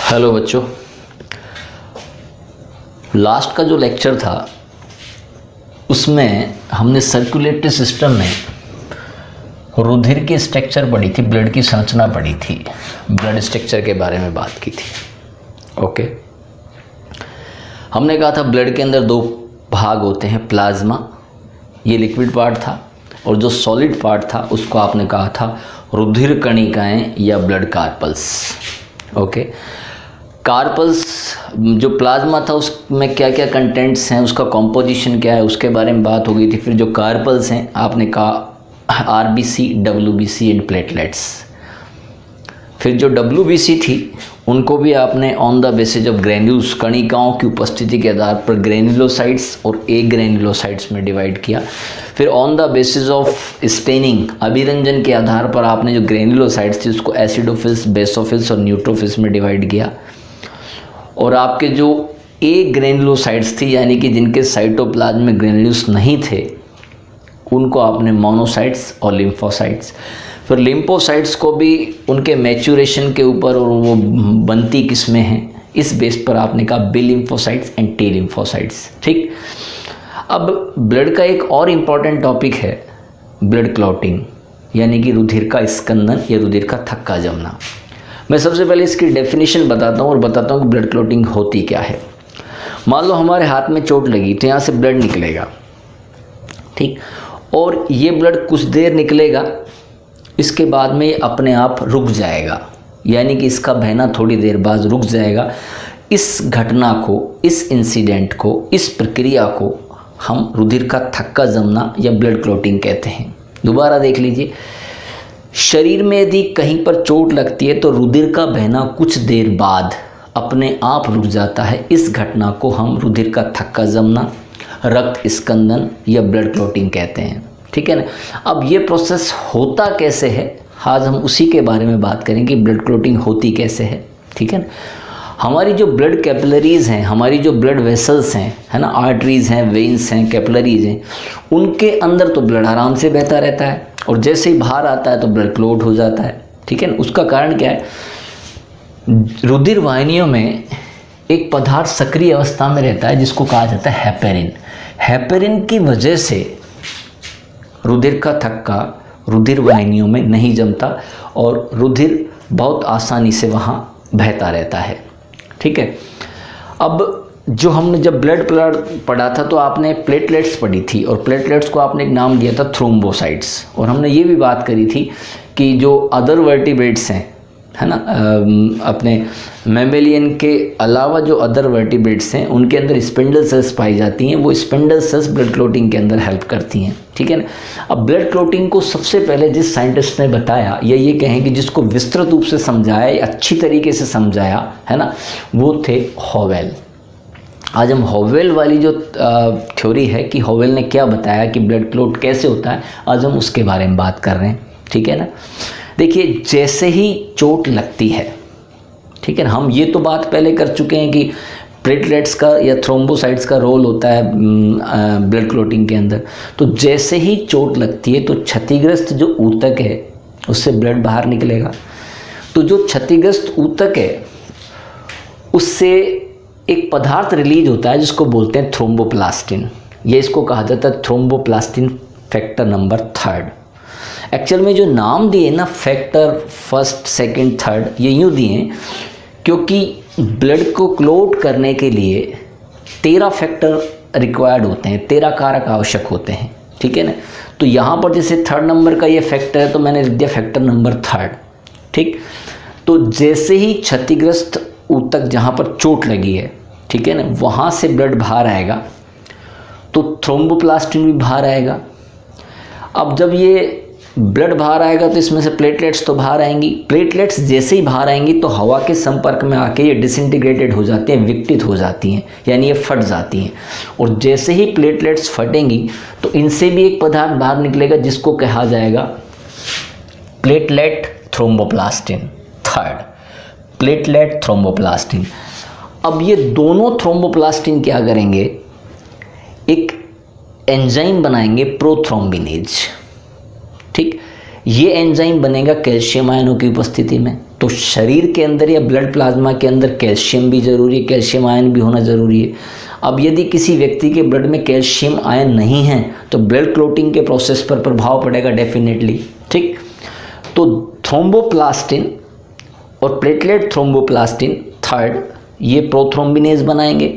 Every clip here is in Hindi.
हेलो बच्चों, लास्ट का जो लेक्चर था उसमें हमने सर्कुलेटरी सिस्टम में रुधिर की स्ट्रक्चर पढ़ी थी, ब्लड की संरचना पढ़ी थी, ब्लड स्ट्रक्चर के बारे में बात की थी। ओके, हमने कहा था ब्लड के अंदर दो भाग होते हैं, प्लाज्मा ये लिक्विड पार्ट था और जो सॉलिड पार्ट था उसको आपने कहा था रुधिर कणिकाएं या ब्लड कार्पल्स। ओके, कार्पल्स जो प्लाज्मा था उसमें क्या क्या कंटेंट्स हैं, उसका कॉम्पोजिशन क्या है, उसके बारे में बात हो गई थी। फिर जो कार्पल्स हैं आपने कहा आरबीसी, डब्ल्यूबीसी एंड प्लेटलेट्स। फिर जो डब्ल्यूबीसी थी उनको भी आपने on the basis of granules, कणिकाओं की उपस्थिति के आधार पर ग्रेन्युलोसाइट्स और ए ग्रेन्युलोसाइट्स में डिवाइड किया। फिर on the basis of staining, Abhiranjan के आधार पर आपने जो ग्रेन्युलोसाइट्स थी उसको एसिडोफिल्स, बेसोफिल्स और न्यूट्रोफिल्स में डिवाइड किया। और आपके जो ए ग्रेन्युलोसाइट्स थी यानी कि जिनके साइटोप्लाज्म में ग्रेन्यूल्स नहीं थे उनको आपने मोनोसाइट्स और लिम्फोसाइट्स। फिर लिम्फोसाइट्स को भी उनके मैच्योरेशन के ऊपर और वो बनती किस्में हैं इस बेस पर आपने कहा B lymphocytes and T lymphocytes. ठीक, अब ब्लड का एक और इम्पॉर्टेंट टॉपिक है ब्लड क्लॉटिंग यानी कि रुधिर का स्कंदन या रुधिर का थक्का जमना। मैं सबसे पहले इसकी डेफिनेशन बताता हूँ और बताता हूँ कि ब्लड क्लॉटिंग होती क्या है। मान लो हमारे हाथ में चोट लगी तो यहाँ से ब्लड निकलेगा, ठीक, और ये ब्लड कुछ देर निकलेगा, इसके बाद में ये अपने आप रुक जाएगा यानी कि इसका बहना थोड़ी देर बाद रुक जाएगा। इस घटना को, इस इंसिडेंट को, इस प्रक्रिया को हम रुधिर का थक्का जमना या ब्लड क्लॉटिंग कहते हैं। दोबारा देख लीजिए, शरीर में यदि कहीं पर चोट लगती है तो रुधिर का बहना कुछ देर बाद अपने आप रुक जाता है। इस घटना को हम रुधिर का थक्का जमना, रक्त स्कंदन या ब्लड क्लॉटिंग कहते हैं। ठीक है ना। अब ये प्रोसेस होता कैसे है, आज हम उसी के बारे में बात करेंगे, ब्लड क्लॉटिंग होती कैसे है। ठीक है ना। हमारी जो ब्लड कैपिलरीज़ हैं, हमारी जो ब्लड वेसल्स हैं, है ना, आर्टरीज़ हैं, वेन्स हैं, कैपिलरीज़ हैं, उनके अंदर तो ब्लड आराम से बहता रहता है और जैसे ही बाहर आता है तो ब्लड क्लॉट हो जाता है। ठीक है ना। उसका कारण क्या है, रुधिर वाहिनियों में एक पदार्थ सक्रिय अवस्था में रहता है जिसको कहा जाता है हेपेरिन। हेपेरिन की वजह से रुधिर का थक्का रुधिर वाहिनियों में नहीं जमता और रुधिर बहुत आसानी से वहाँ बहता रहता है। ठीक है। अब जो हमने जब ब्लड पढ़ा था तो आपने प्लेटलेट्स पढ़ी थी और प्लेटलेट्स को आपने एक नाम दिया था थ्रोम्बोसाइट्स। और हमने ये भी बात करी थी कि जो अदर वर्टिब्रेट्स हैं, है ना, अपने मैमेलियन के अलावा जो अदर वर्टिब्रेट्स हैं उनके अंदर स्पिंडल सेल्स पाई जाती हैं। वो स्पिंडल सेल्स ब्लड क्लॉटिंग के अंदर हेल्प करती हैं। ठीक है ना। अब ब्लड क्लॉटिंग को सबसे पहले जिस साइंटिस्ट ने बताया या ये कहें कि जिसको विस्तृत रूप से समझाया, अच्छी तरीके से समझाया, है ना, वो थे होवेल। आज हम होवेल वाली जो थ्योरी है कि होवेल ने क्या बताया कि ब्लड क्लॉट कैसे होता है, आज हम उसके बारे में बात कर रहे हैं। ठीक है ना। देखिए, जैसे ही चोट लगती है, ठीक है ना, हम ये तो बात पहले कर चुके हैं कि प्लेटलेट्स का या थ्रोम्बोसाइट्स का रोल होता है ब्लड क्लॉटिंग के अंदर। तो जैसे ही चोट लगती है तो क्षतिग्रस्त जो ऊतक है उससे ब्लड बाहर निकलेगा। तो जो क्षतिग्रस्त ऊतक है उससे एक पदार्थ रिलीज होता है जिसको बोलते हैं थ्रोम्बोप्लास्टिन। ये इसको कहा जाता है थ्रोम्बोप्लास्टिन फैक्टर नंबर 3। एक्चुअल में जो नाम दिए ना, फैक्टर फर्स्ट, सेकंड, थर्ड, ये यूँ दिए क्योंकि ब्लड को क्लॉट करने के लिए 13 फैक्टर रिक्वायर्ड होते हैं, 13 कारक आवश्यक होते हैं। ठीक है ना। तो यहाँ पर जैसे 3rd नंबर का ये फैक्टर है तो मैंने लिख दिया फैक्टर नंबर 3। ठीक। तो जैसे ही क्षतिग्रस्त ऊतक जहाँ पर चोट लगी है, ठीक है ना, वहाँ से ब्लड बाहर आएगा तो थ्रोम्बोप्लास्टिन भी बाहर आएगा। अब जब ये ब्लड बाहर आएगा तो इसमें से प्लेटलेट्स तो बाहर आएंगी। प्लेटलेट्स जैसे ही बाहर आएंगी तो हवा के संपर्क में आके ये डिसइंटीग्रेटेड हो जाती हैं, विघटित हो जाती हैं, यानी ये फट जाती हैं। और जैसे ही प्लेटलेट्स फटेंगी तो इनसे भी एक पदार्थ बाहर निकलेगा जिसको कहा जाएगा platelet thromboplastin. 3rd, platelet thromboplastin. अब ये दोनों थ्रोम्बोप्लास्टिन क्या करेंगे, एक एंजाइम बनाएंगे प्रोथ्रोम्बिनेज। ठीक, ये एंजाइम बनेगा कैल्शियम आयनों की उपस्थिति में। तो शरीर के अंदर या ब्लड प्लाज्मा के अंदर कैल्शियम भी ज़रूरी है, कैल्शियम आयन भी होना ज़रूरी है। अब यदि किसी व्यक्ति के ब्लड में कैल्शियम आयन नहीं है तो ब्लड क्लोटिंग के प्रोसेस पर प्रभाव पड़ेगा डेफिनेटली। ठीक, तो थ्रोम्बोप्लास्टिन और प्लेटलेट थ्रोम्बोप्लास्टिन थर्ड ये प्रोथ्रोम्बिनेज बनाएंगे,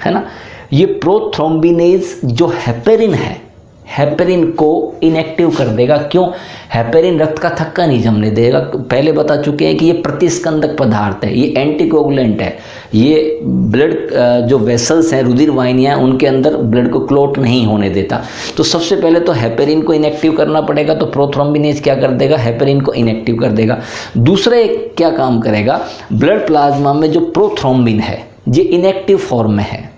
है ना। ये प्रोथ्रोम्बिनेज जो हेपेरिन है, हेपेरिन को इनएक्टिव कर देगा। क्यों? हेपेरिन रक्त का थक्का नहीं जमने देगा। पहले बता चुके हैं कि ये प्रतिस्कंदक पदार्थ है, ये एंटीकोगुलेंट है, ये ब्लड जो वेसल्स हैं, रुधिर वाहिनियाँ, उनके अंदर ब्लड को क्लोट नहीं होने देता। तो सबसे पहले तो हेपेरिन को इनएक्टिव करना पड़ेगा, तो प्रोथ्रोम्बिनेज क्या कर देगा? हेपेरिन को इनएक्टिव कर देगा। दूसरा एक क्या काम करेगा? ब्लड प्लाज्मा में जो प्रोथ्रोम्बिन है ये इनएक्टिव फॉर्म में है,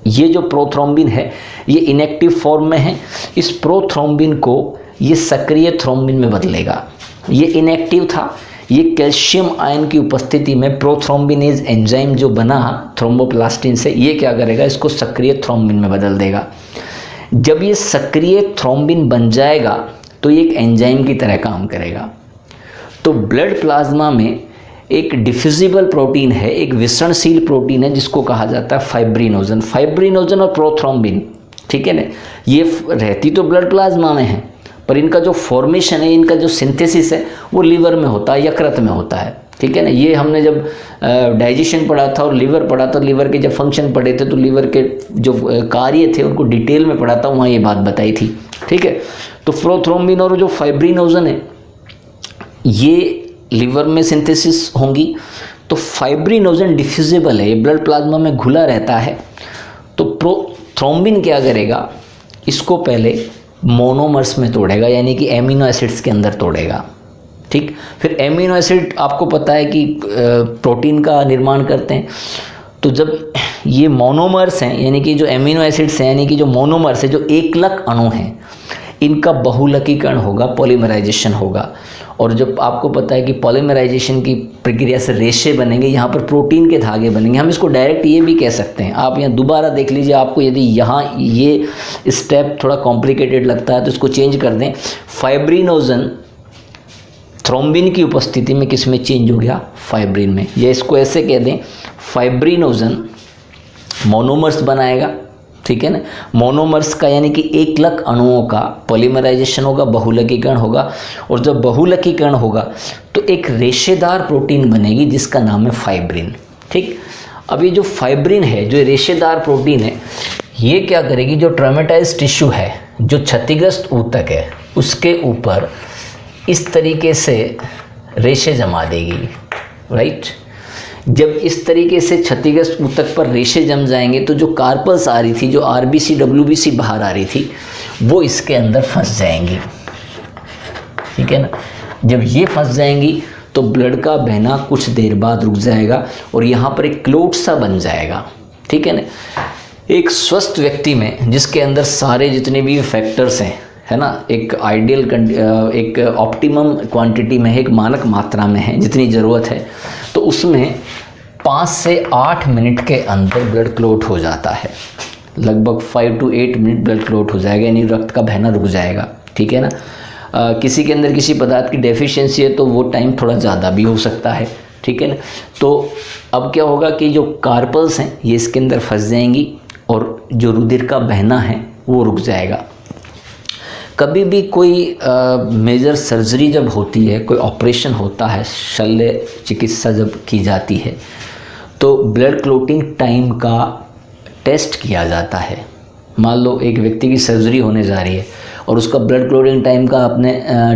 ये जो प्रोथ्रोम्बिन है ये इनएक्टिव फॉर्म में है। इस प्रोथ्रोम्बिन को ये सक्रिय थ्रोम्बिन में बदलेगा। ये इनएक्टिव था, ये कैल्शियम आयन की उपस्थिति में प्रोथ्रोम्बिनेज एंजाइम जो बना थ्रोम्बोप्लास्टिन से, ये क्या करेगा? इसको सक्रिय थ्रोम्बिन में बदल देगा। जब ये सक्रिय थ्रोम्बिन बन जाएगा तो ये एक एंजाइम की तरह काम करेगा। तो ब्लड प्लाज्मा में एक डिफ्यूजिबल प्रोटीन है, एक विसरणशील प्रोटीन है जिसको कहा जाता है फाइब्रिनोजन। फाइब्रिनोजन और प्रोथ्रोम्बिन, ठीक है ना, ये रहती तो ब्लड प्लाज्मा में है, पर इनका जो फॉर्मेशन है, इनका जो सिंथेसिस है वो लिवर में होता है, यकृत में होता है, ठीक है ना। ये हमने जब डाइजेशन पढ़ा था और लिवर पढ़ा था, लिवर के जब फंक्शन पढ़े थे तो लिवर के जो कार्य थे उनको डिटेल में पढ़ा था, वहाँ ये बात बताई थी, ठीक है। तो प्रोथ्रोम्बिन और जो फाइब्रिनोजन है ये लिवर में सिंथेसिस होंगी। तो फाइब्रिनोजन डिफ्यूजिबल है, ये ब्लड प्लाज्मा में घुला रहता है। तो प्रोथ्रोम्बिन क्या करेगा? इसको पहले मोनोमर्स में तोड़ेगा, यानी कि एमिनो एसिड्स के अंदर तोड़ेगा, ठीक। फिर एमिनो एसिड आपको पता है कि प्रोटीन का निर्माण करते हैं। तो जब ये मोनोमर्स हैं, यानी कि जो एमिनो एसिड्स हैं, यानी कि जो मोनोमर्स है, जो एकलक अणु हैं, इनका बहुलकीकरण होगा, पॉलीमराइजेशन होगा। और जब आपको पता है कि पॉलीमराइजेशन की प्रक्रिया से रेशे बनेंगे, यहाँ पर प्रोटीन के धागे बनेंगे। हम इसको डायरेक्ट ये भी कह सकते हैं, आप यहाँ दोबारा देख लीजिए, आपको यदि यहाँ ये स्टेप थोड़ा कॉम्प्लिकेटेड लगता है तो इसको चेंज कर दें। फाइब्रिनोजन थ्रोम्बिन की उपस्थिति में किस में चेंज हो गया? फाइब्रिन में। या इसको ऐसे कह दें, फाइब्रिनोजन मोनोमर्स बनाएगा, ठीक है ना। मोनोमर्स का यानी कि एकलक अणुओं का पॉलीमराइजेशन होगा, बहुलकीकरण होगा। और जब बहुलकीकरण होगा तो एक रेशेदार प्रोटीन बनेगी जिसका नाम है फाइब्रिन, ठीक। अब ये जो फाइब्रिन है, जो रेशेदार प्रोटीन है, ये क्या करेगी? जो ट्रॉमेटाइज्ड टिश्यू है, जो क्षतिग्रस्त ऊतक है, उसके ऊपर इस तरीके से रेशे जमा देगी, राइट। जब इस तरीके से क्षतिग्रस्त ऊतक पर रेशे जम जाएंगे तो जो कार्पल्स आ रही थी, जो आरबीसी डब्ल्यूबीसी बाहर आ रही थी, वो इसके अंदर फंस जाएंगी, ठीक है ना। जब ये फंस जाएंगी तो ब्लड का बहना कुछ देर बाद रुक जाएगा और यहाँ पर एक क्लोट सा बन जाएगा, ठीक है ना। एक स्वस्थ व्यक्ति में जिसके अंदर सारे जितने भी फैक्टर्स हैं, है ना, एक आइडियल एक ऑप्टिमम क्वांटिटी में है, एक मानक मात्रा में है जितनी ज़रूरत है, तो उसमें 5 से 8 मिनट के अंदर ब्लड क्लोट हो जाता है। लगभग 5 to 8 मिनट ब्लड क्लोट हो जाएगा, यानी रक्त का बहना रुक जाएगा, ठीक है ना। किसी के अंदर किसी पदार्थ की डेफिशिएंसी है तो वो टाइम थोड़ा ज़्यादा भी हो सकता है, ठीक है ना। तो अब क्या होगा कि जो कार्पल्स हैं ये इसके अंदर फंस जाएंगी और जो रुधिर का बहना है वो रुक जाएगा। कभी भी कोई मेजर सर्जरी जब होती है, कोई ऑपरेशन होता है, शल्य चिकित्सा जब की जाती है, तो ब्लड क्लोटिंग टाइम का टेस्ट किया जाता है। मान लो एक व्यक्ति की सर्जरी होने जा रही है और उसका ब्लड क्लोटिंग टाइम का आपने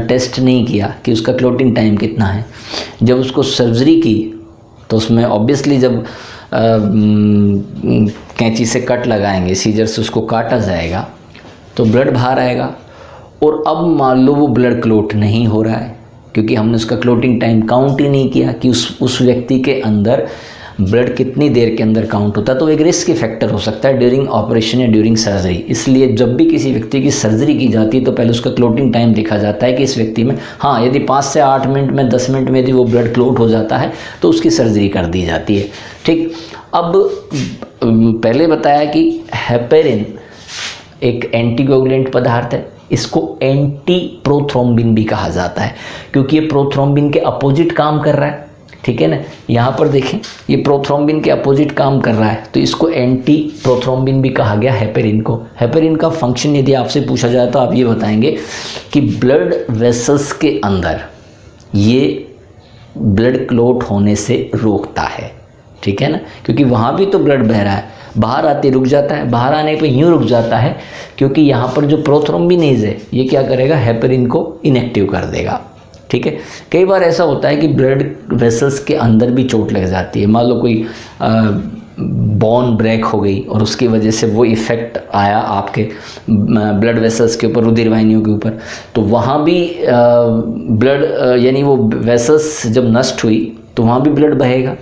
टेस्ट नहीं किया कि उसका क्लोटिंग टाइम कितना है। जब उसको सर्जरी की तो उसमें ऑब्वियसली जब कैंची से कट लगाएंगे, सीजर से उसको काटा जाएगा तो ब्लड बाहर आएगा। और अब मान लो वो ब्लड क्लोट नहीं हो रहा है क्योंकि हमने उसका क्लोटिंग टाइम काउंट ही नहीं किया कि उस व्यक्ति के अंदर ब्लड कितनी देर के अंदर काउंट होता है। तो एक रिस्क फैक्टर हो सकता है ड्यूरिंग ऑपरेशन या ड्यूरिंग सर्जरी। इसलिए जब भी किसी व्यक्ति की सर्जरी की जाती है तो पहले उसका क्लोटिंग टाइम देखा जाता है कि इस व्यक्ति में, हाँ, यदि 5 से 8 मिनट में, 10 मिनट में यदि वो ब्लड क्लोट हो जाता है तो उसकी सर्जरी कर दी जाती है, ठीक। अब पहले बताया कि हेपेरिन एक एंटीकोगुलेंट पदार्थ है, इसको एंटी प्रोथ्रोम्बिन भी कहा जाता है क्योंकि ये प्रोथ्रोम्बिन के अपोजिट काम कर रहा है। ठीक है ना। यहाँ पर देखें ये प्रोथ्रोम्बिन के अपोजिट काम कर रहा है, तो इसको एंटी प्रोथ्रोम्बिन भी कहा गया हेपेरिन को। हेपेरिन का फंक्शन यदि आपसे पूछा जाए तो आप ये बताएंगे कि ब्लड वेसल्स के अंदर ये ब्लड क्लॉट होने से रोकता है, ठीक है ना, क्योंकि वहाँ भी तो ब्लड बह रहा है, बाहर आते रुक जाता है, बाहर आने पे यूँ रुक जाता है क्योंकि यहाँ पर जो प्रोथ्रोम्बिनेज है ये क्या करेगा, हेपेरिन को इनएक्टिव कर देगा, ठीक है। कई बार ऐसा होता है कि ब्लड वेसल्स के अंदर भी चोट लग जाती है, मान लो कोई बोन ब्रेक हो गई और उसकी वजह से वो इफ़ेक्ट आया आपके ब्लड वेसल्स के ऊपर, रुधिर वाहिनियों के ऊपर, तो वहाँ भी ब्लड यानी वो वेसल्स जब नष्ट हुई तो वहाँ भी ब्लड बहेगा।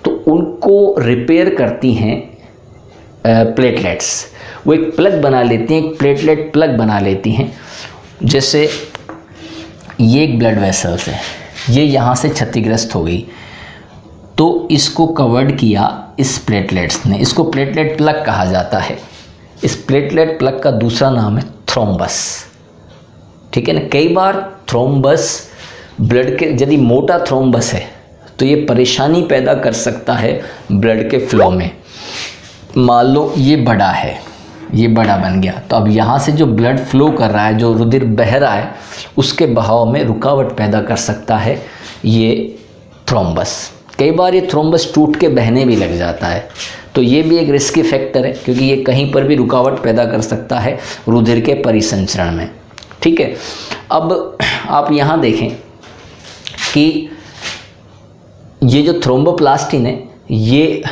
तो उनको रिपेयर करती हैं प्लेटलेट्स, वो एक प्लग बना लेती हैं, एक प्लेटलेट प्लग बना लेती हैं। जैसे ये एक ब्लड वेसल्स है, ये यहाँ से क्षतिग्रस्त हो गई तो इसको कवर्ड किया इस प्लेटलेट्स ने, इसको प्लेटलेट प्लग कहा जाता है। इस प्लेटलेट प्लग का दूसरा नाम है थ्रोम्बस, ठीक है ना। कई बार थ्रोम्बस ब्लड के, यदि मोटा थ्रोम्बस है तो ये परेशानी पैदा कर सकता है ब्लड के फ्लो में। मान लो ये बड़ा है, ये बड़ा बन गया, तो अब यहाँ से जो ब्लड फ्लो कर रहा है, जो रुधिर बह रहा है, उसके बहाव में रुकावट पैदा कर सकता है ये थ्रोम्बस। कई बार ये थ्रोम्बस टूट के बहने भी लग जाता है, तो ये भी एक रिस्की फैक्टर है क्योंकि ये कहीं पर भी रुकावट पैदा कर सकता है रुधिर के परिसंचरण में, ठीक है। अब आप यहाँ देखें कि ये जो थ्रोम्बोप्लास्टिन है ये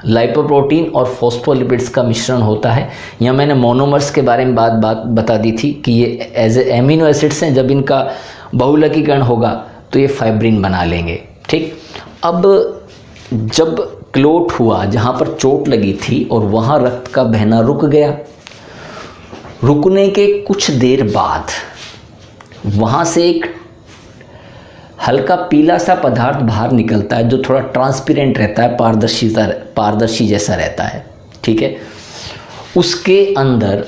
लाइपोप्रोटीन और फॉस्फोलिपिड्स का मिश्रण होता है। यहाँ मैंने मोनोमर्स के बारे में बात बता दी थी कि ये एज एमिनो एसिड्स हैं, जब इनका बहुलकीकरण होगा तो ये फाइब्रिन बना लेंगे, ठीक। अब जब क्लोट हुआ, जहाँ पर चोट लगी थी और वहाँ रक्त का बहना रुक गया, रुकने के कुछ देर बाद वहाँ से एक हल्का पीला सा पदार्थ बाहर निकलता है जो थोड़ा ट्रांसपेरेंट रहता है, पारदर्शी जैसा रहता है, ठीक है। उसके अंदर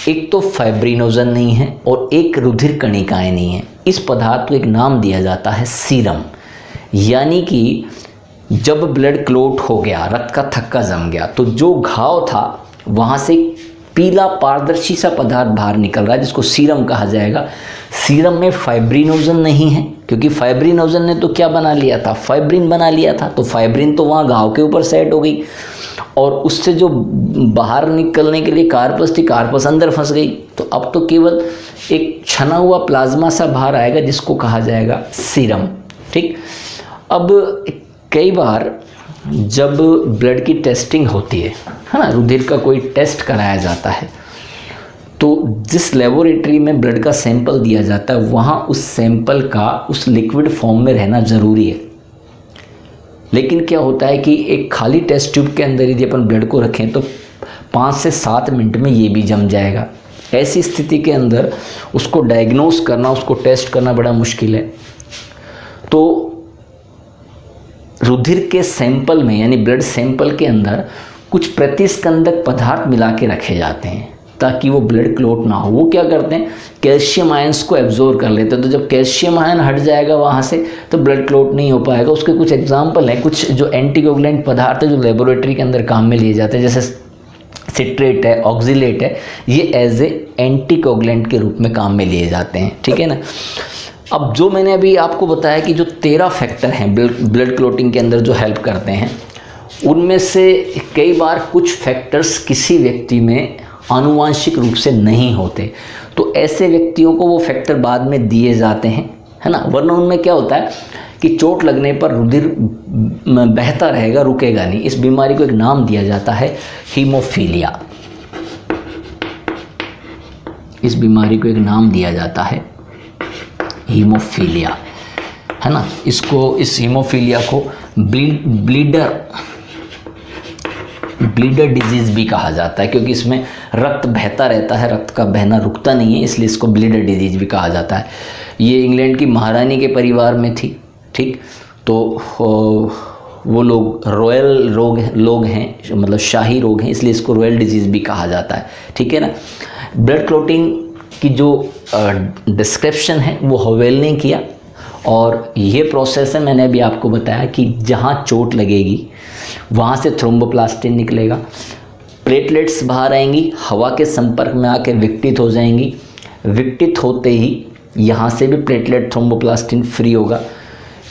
एक तो फाइब्रिनोजन नहीं है और एक रुधिर कणिकाएं नहीं है। इस पदार्थ को एक नाम दिया जाता है सीरम। यानी कि जब ब्लड क्लॉट हो गया, रक्त का थक्का जम गया, तो जो घाव था वहाँ से पीला पारदर्शी सा पदार्थ बाहर निकल रहा है जिसको सीरम कहा जाएगा। सीरम में फाइब्रिनोजन नहीं है क्योंकि फाइब्रिनोजन ने तो क्या बना लिया था, फाइब्रिन बना लिया था, तो फाइब्रिन तो वहाँ घाव के ऊपर सेट हो गई और उससे जो बाहर निकलने के लिए कार्पस थी, कार्पस अंदर फंस गई। तो अब तो केवल एक छना हुआ प्लाज्मा सा बाहर आएगा जिसको कहा जाएगा सीरम, ठीक। अब कई बार जब ब्लड की टेस्टिंग होती है ना, रुधिर का कोई टेस्ट कराया जाता है, तो जिस लेबोरेटरी में ब्लड का सैंपल दिया जाता है वहाँ उस सैंपल का उस लिक्विड फॉर्म में रहना ज़रूरी है। लेकिन क्या होता है कि एक खाली टेस्ट ट्यूब के अंदर यदि अपन ब्लड को रखें तो 5 से 7 मिनट में ये भी जम जाएगा। ऐसी स्थिति के अंदर उसको डायग्नोस करना, उसको टेस्ट करना बड़ा मुश्किल है। तो रुधिर के सैंपल में यानी ब्लड सैंपल के अंदर कुछ प्रतिस्कंदक पदार्थ मिला के रखे जाते हैं ताकि वो ब्लड क्लॉट ना हो। वो क्या करते हैं, कैल्शियम आयंस को एब्जॉर्ब कर लेते हैं। तो जब कैल्शियम आयन हट जाएगा वहाँ से तो ब्लड क्लॉट नहीं हो पाएगा। उसके कुछ एग्जाम्पल हैं, कुछ जो एंटीकोगुलेंट पदार्थ है जो लेबोरेटरी के अंदर काम में लिए जाते हैं, जैसे सिट्रेट है, ऑक्जिलेट है, ये एज ए एंटीकोगुलेंट के रूप में काम में लिए जाते हैं, ठीक है ना। अब जो मैंने अभी आपको बताया कि जो 13 फैक्टर हैं ब्लड क्लॉटिंग के अंदर जो हेल्प करते हैं, उनमें से कई बार कुछ फैक्टर्स किसी व्यक्ति में आनुवांशिक रूप से नहीं होते, तो ऐसे व्यक्तियों को वो फैक्टर बाद में दिए जाते हैं, है ना। वरना उनमें क्या होता है कि चोट लगने पर रुधिर बहता रहेगा, रुकेगा नहीं। इस बीमारी को एक नाम दिया जाता है हीमोफीलिया। इस बीमारी को एक नाम दिया जाता है हीमोफीलिया, है ना। इस हीमोफीलिया को ब्लीडर डिजीज़ भी कहा जाता है क्योंकि इसमें रक्त बहता रहता है, रक्त का बहना रुकता नहीं है, इसलिए इसको ब्लीडर डिजीज़ भी कहा जाता है। ये इंग्लैंड की महारानी के परिवार में थी, ठीक। तो वो लोग रॉयल लोग हैं, मतलब शाही रोग हैं, इसलिए इसको रॉयल डिजीज़ भी कहा जाता है, ठीक है ना। ब्लड क्लॉटिंग की जो डिस्क्रिप्शन है वो हवेल ने किया और ये प्रोसेस है, मैंने अभी आपको बताया कि जहाँ चोट लगेगी वहाँ से थ्रोम्बोप्लास्टिन निकलेगा, प्लेटलेट्स बाहर आएंगी, हवा के संपर्क में आके विघटित हो जाएंगी, विघटित होते ही यहाँ से भी प्लेटलेट थ्रोम्बोप्लास्टिन फ्री होगा।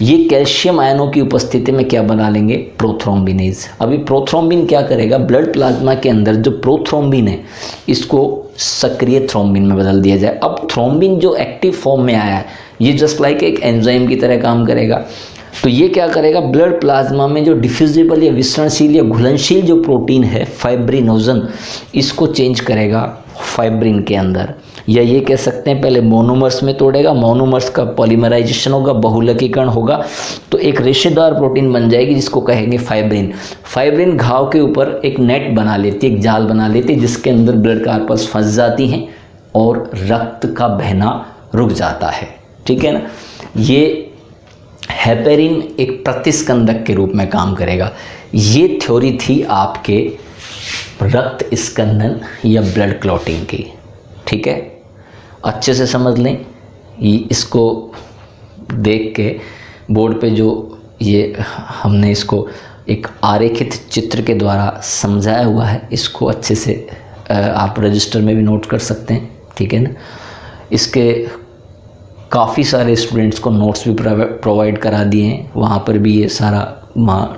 ये कैल्शियम आयनों की उपस्थिति में क्या बना लेंगे, प्रोथ्रोम्बिनेज। अभी प्रोथ्रोम्बिन क्या करेगा, ब्लड प्लाज्मा के अंदर जो प्रोथ्रोम्बिन है इसको सक्रिय थ्रोम्बिन में बदल दिया जाए। अब थ्रोम्बिन जो एक्टिव फॉर्म में आया है ये जस्ट लाइक एक एंजाइम की तरह काम करेगा। तो ये क्या करेगा, ब्लड प्लाज्मा में जो डिफ्यूजिबल या विसरणशील या घुलनशील जो प्रोटीन है फाइब्रिनोजन, इसको चेंज करेगा फाइब्रिन के अंदर, या ये कह सकते हैं पहले मोनोमर्स में तोड़ेगा, मोनोमर्स का पॉलीमराइजेशन होगा, बहुलकीकरण होगा, तो एक रेशेदार प्रोटीन बन जाएगी जिसको कहेंगे फाइब्रिन। फाइब्रिन घाव के ऊपर एक नेट बना लेती है, एक जाल बना लेती है, जिसके अंदर ब्लड कार्पल्स फंस जाती हैं और रक्त का बहना रुक जाता है। ठीक है ना। ये हेपेरिन एक प्रतिस्कंदक के रूप में काम करेगा। ये थ्योरी थी आपके रक्त स्कंदन या ब्लड क्लॉटिंग की। ठीक है, अच्छे से समझ लें। इसको देख के बोर्ड पे जो ये हमने इसको एक आरेखित चित्र के द्वारा समझाया हुआ है, इसको अच्छे से आप रजिस्टर में भी नोट कर सकते हैं। ठीक है ना। इसके काफ़ी सारे स्टूडेंट्स को नोट्स भी प्रोवाइड करा दिए हैं, वहाँ पर भी ये सारा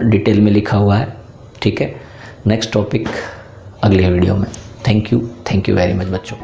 डिटेल में लिखा हुआ है। ठीक है। नेक्स्ट टॉपिक अगले वीडियो में। थैंक यू वेरी मच बच्चों।